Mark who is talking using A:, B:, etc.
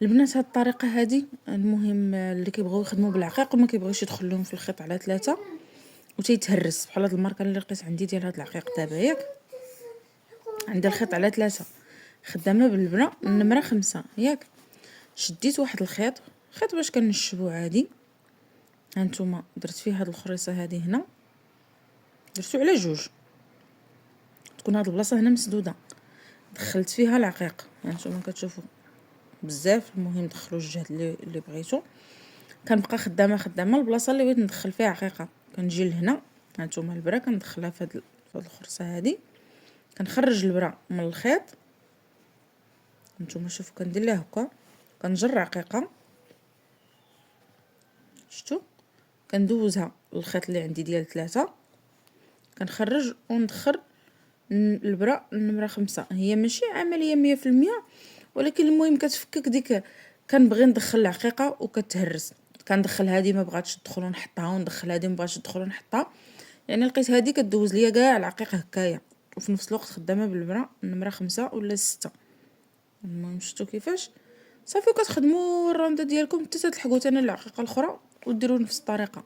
A: البنات هاد الطريقه هادي المهم اللي كيبغيو يخدموا بالعقيق وما كيبغيوش يدخل لهم في الخيط على 3 وتيتهرس بحال هاد الماركه اللي لقيت عندي ديال هاد العقيق دابا ياك. عندي الخيط على 3 خدامه بالبره النمره 5 ياك. شديت واحد خيط باش كنشبو عادي. هانتوما درت فيه هاد الخريصه هادي هنا، درتو على 2 تكون هاد البلاصه هنا مسدوده. دخلت فيها العقيق هانتوما كتشوفوا بزاف، المهم دخلوا الجهد اللي بغيتو. كنبقى خدامه البلاصه اللي بغيت ندخل فيها عقيقه، كنجي لهنا هانتوما البره كندخلها في هاد الخرصه هادي، كنخرج البره من الخيط هانتوما شوفوا كندير لها هكا، كنجر عقيقه شفتوا، كندوزها للخيط اللي عندي ديال 3، كنخرج وندخل البره النمره 5. هي ماشي عمليه 100%، ولكن المهم كتفكك ديك. كنبغي ندخل العقيقه وكتهرس، كندخل هذه ما بغاتش تدخل ونحطها، وندخل هذه ما بغاتش تدخل ونحطها. يعني لقيت هذه كدوز ليا كاع العقيقه هكايا، وفي نفس الوقت خدامه بالبره النمره 5 ولا 6. المهم شفتوا كيفاش صافي كتخدموا الرونده ديالكم حتى تلحقوا ثاني العقيقه الاخرى وديروا نفس الطريقه.